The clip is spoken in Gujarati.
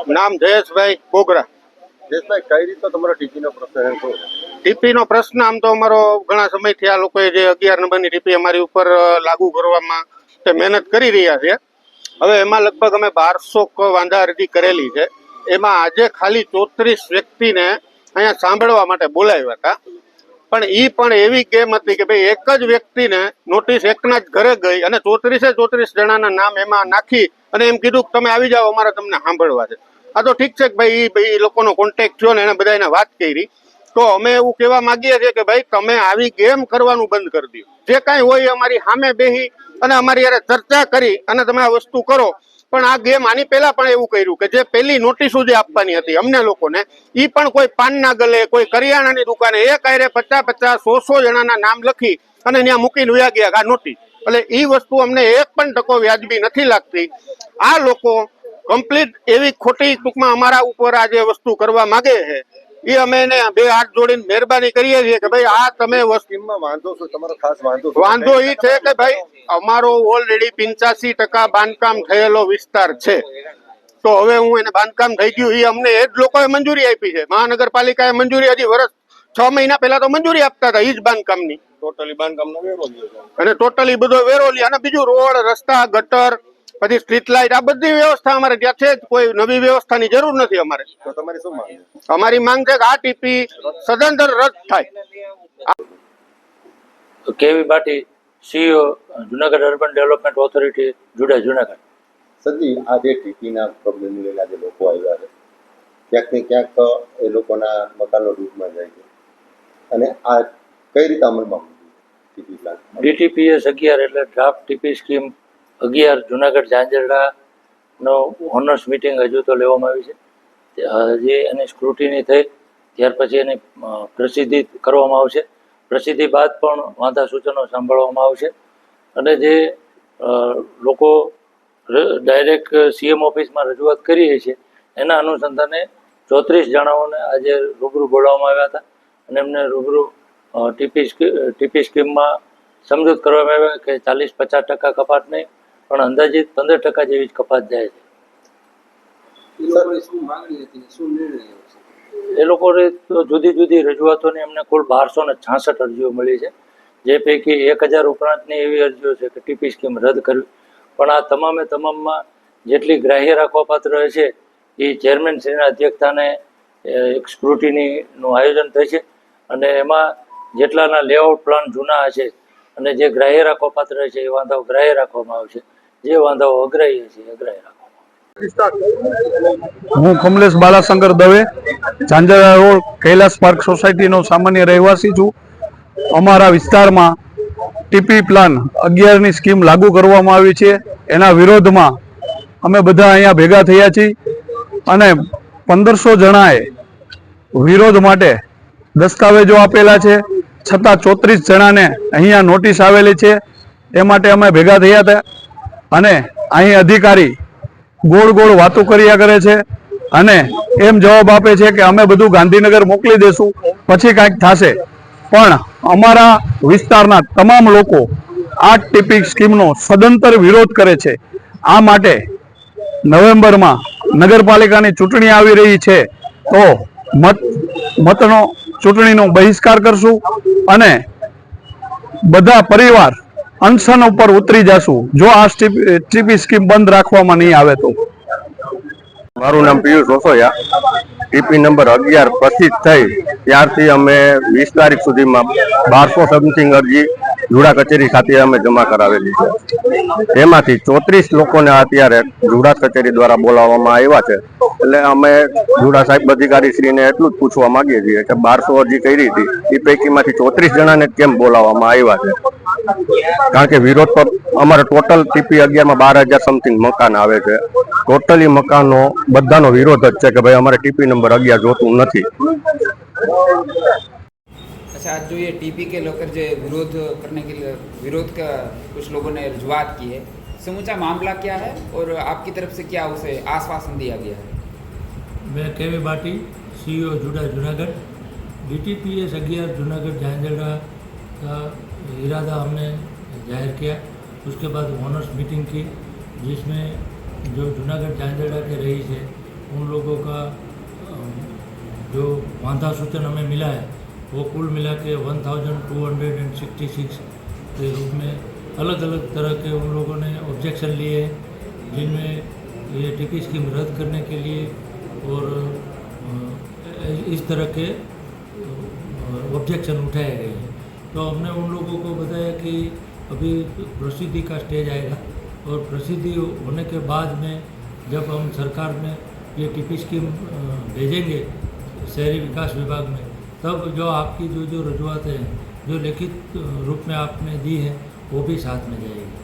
નામ જયેશભાઈ બોગરા। જયેશભાઈ, કઈ રીતે તમારો ટીપીનો પ્રશ્ન શું? ટીપીનો પ્રશ્ન આમ તો અમારો ઘણા સમયથી આ લોકોએ જે 11 નંબરની ટીપી અમારી ઉપર લાગુ કરવામાં તે મહેનત કરી રહ્યા છે। હવે એમાં લગભગ અમે 1200 વાંધા અરજી કરેલી છે। એમાં આજે ખાલી 34 વ્યક્તિને અહીંયા સાંભળવા માટે બોલાવ્યા હતા, પણ ઈ પણ એવી ગેમ હતી કે ભાઈ એક જ વ્યક્તિને નોટિસ એકના જ ઘરે ગઈ અને 34 જણાના નામ એમાં નાખી અને એમ કીધું કે તમે આવી જાઓ, અમારે તમને સાંભળવા છે। આ તો ઠીક છે કે ભાઈ એ લોકોનો કોન્ટેક્ટ થયો ને એને બધાને વાત કરી, તો અમે એવું કહેવા માંગીએ છીએ કે ભાઈ તમે આવી ગેમ કરવાનું બંધ કરી દો। જે કાંઈ હોય અમારી સામે બેસી અને અમારી યારે ચર્ચા કરી અને તમે આ વસ્તુ કરો। પણ આ ગેમ આની પહેલા પણ એવું કર્યું કે જે પહેલી નોટિસો જે આપવાની હતી અમને લોકોને, એ પણ કોઈ પાનના ગલે, કોઈ કરિયાણાની દુકાને એક આયરે 50 100 જણાના નામ લખી અને ત્યાં મૂકીને વયા ગયા આ નોટિસ। એટલે એ વસ્તુ અમને એક પણ ટકો વ્યાજબી નથી લાગતી। આ લોકો કમ્પ્લીટ એવી ખોટી ટૂંકમાં અમારા ઉપર આ જે વસ્તુ કરવા માંગે છે, એ અમે એને 2 હાથ જોડીને મહેરબાની કરીએ છીએ કે ભાઈ આ તમે સ્કીમમાં વાંધો શું? તમારો ખાસ વાંધો વાંધો એ છે કે ભાઈ અમારો ઓલરેડી 85% બાંધકામ થયેલો વિસ્તાર છે। તો હવે હું એને બાંધકામ થઈ ગયું એ અમને એ જ લોકોએ મંજૂરી આપી છે। મહાનગરપાલિકાએ મંજૂરી હજી વર્ષ 6 મહિના પહેલા તો મંજૂરી આપતા હતા એ જ બાંધકામની, ટોટલી બાંધકામનો વેરો લ્યો અને ટોટલી બધો વેરો લે અને બીજું રોડ, રસ્તા, ગટર, પછી સ્ટ્રીટ લાઇટ, આ બધી વ્યવસ્થા અમારે ત્યાં છે જ। કોઈ નવી વ્યવસ્થાની જરૂર નથી અમારે। તો તમારી શું માંગ? અમારી માંગ છે કે આ ટીપી સદંતર રદ થાય। કેવી બાટી, CEO, Junagadh urban development authority, Junagadh. સજી, આ જે ટીપીના પ્રોબ્લેમ લઈને આજે લોકો આવ્યા છે, ક્યાંક ને ક્યાંક એ લોકોના મકાનો ડૂબમાં જાય છે, અને આ કઈ રીતે અમલમાં ટીપી પ્લાન? DTPS 11 એટલે ડ્રાફ્ટ ટીપી સ્કીમ 11 જુનાગઢ ઝાંઝરડાનો ઓનર્સ મિટિંગ હજુ તો લેવામાં આવી છે। હજી એની સ્ક્રુટિની થઈ ત્યાર પછી એની પ્રસિદ્ધિ કરવામાં આવશે। પ્રસિદ્ધિ બાદ પણ વાંધા સૂચનો સાંભળવામાં આવશે અને જે લોકો ડાયરેક્ટ CM ઓફિસમાં રજૂઆત કરીએ છીએ એના અનુસંધાને 34 જણાઓને આજે રૂબરૂ બોલાવવામાં આવ્યા હતા અને એમને રૂબરૂ ટીપી સ્કીમમાં સમજૂત કરવામાં આવ્યા કે 40-50% કપાત નહીં પણ અંદાજિત 15% જેવી જ કપાત જાય છે। એ લોકોને જુદી જુદી રજૂઆતોની અમને કુલ 1266 અરજીઓ મળી છે, જે પૈકી 1000 ઉપરાંતની એવી અરજીઓ છે કે ટીપી સ્કીમ રદ કરવી। પણ આ તમામમાં જેટલી ગ્રાહ્ય રાખવાપાત્ર છે એ ચેરમેનશ્રીના અધ્યક્ષતાને એક સ્ક્રુટિનીનું આયોજન થશે અને એમાં જેટલાના લેઆઉટ પ્લાન જૂના હશે અને જે ગ્રાહ્ય રાખવાપાત્ર છે એ વાંધાઓ ગ્રાહ્ય રાખવામાં આવશે, જે વાંધાઓ અગ્રાહ્ય છે અગ્રાહ્ય રાખવામાં। હું કમલેશ બાલાશંકર દવે, ઝાંઝરડા રોડ કૈલાસ પાર્ક સોસાયટીનો સામાન્ય રહેવાસી છું। અમારા વિસ્તારમાં ટીપી પ્લાન 11ની સ્કીમ લાગુ કરવામાં આવી છે, એના વિરોધમાં અમે બધા અહીંયા ભેગા થયા છીએ અને 1500 જણાએ વિરોધ માટે દસ્તાવેજો આપેલા છે, છતાં 34 જણાને અહીંયા નોટિસ આવેલી છે। એ માટે અમે ભેગા થયા હતા અને અહીં અધિકારી ગોળ ગોળ વાતો કર્યા કરે છે અને એમ જવાબ આપે છે કે અમે બધું ગાંધીનગર મોકલી દેશું પછી કાંઈક થશે, પણ અમારા વિસ્તારના તમામ લોકો આ ટીપી સ્કીમનો સદંતર વિરોધ કરે છે। આ માટે નવેમ્બરમાં નગરપાલિકાની ચૂંટણી આવી રહી છે, તો મતનો ચૂંટણીનો બહિષ્કાર કરશું અને બધા પરિવાર અનશન ઉપર ઉતરી જશું જો આ ટીપી સ્કીમ બંધ રાખવામાં નહીં આવે તો। મારું નામ પિયુષ ઓસોયા। ટીપી નંબર 11 પ્રસિદ્ધ થઈ ત્યારથી અમે 20 તારીખ સુધીમાં 1200 સમથિંગ અરજી જુડા કચેરી ખાતે અમે જમા કરાવેલી છે। એમાંથી 34 લોકોને અત્યારે જુડા કચેરી દ્વારા બોલાવવામાં આવ્યા છે। એટલે અમે જુડા સાહેબ અધિકારીશ્રીને એટલું જ પૂછવા માંગીએ છીએ કે 1200 અરજી કરી હતી એ પૈકીમાંથી 34 જણાને કેમ બોલાવવામાં આવ્યા છે? કારણ કે વિરોધ પર અમારે ટોટલ ટીપી 11માં 12,000 સમથિંગ મકાન આવે છે। ટોટલી મકાનો બધાનો વિરોધ જ છે કે भाई हमारे टीपी नंबर 11 जोतुं નથી। अच्छा, जो ये टीपी के लेकर जो विरोध करने के लिए विरोध का कुछ लोगों ने रजुआत की है, समूचा मामला क्या है और आपकी तरफ से क्या उसे आश्वासन दिया गया है? मैं केवी बाटी, सीईओ जूनागढ़। DTPS 11 जूनागढ़ झांझरड़ा का इरादा हमने जाहिर किया। उसके बाद ओनर्स मीटिंग की जिसमें जो जूनागढ़ झांझरड़ा के रईस है उन लोगों का जो वांधा सूचन हमें मिला है वो कुल मिला के 1266 के रूप में अलग अलग तरह के उन लोगों ने ऑब्जेक्शन लिए हैं, जिनमें ये टीपी स्कीम रद्द करने के लिए और इस तरह के ऑब्जेक्शन उठाए गए हैं। तो हमने उन लोगों को बताया कि अभी प्रसिद्धि का स्टेज आएगा और प्रसिद्धि होने के बाद में जब हम सरकार में ये टीपी स्कीम भेजेंगे शहरी विकास विभाग में, तब जो आपकी जो रजूआतें हैं जो लिखित रूप में आपने दी है वो भी साथ में जाएगी।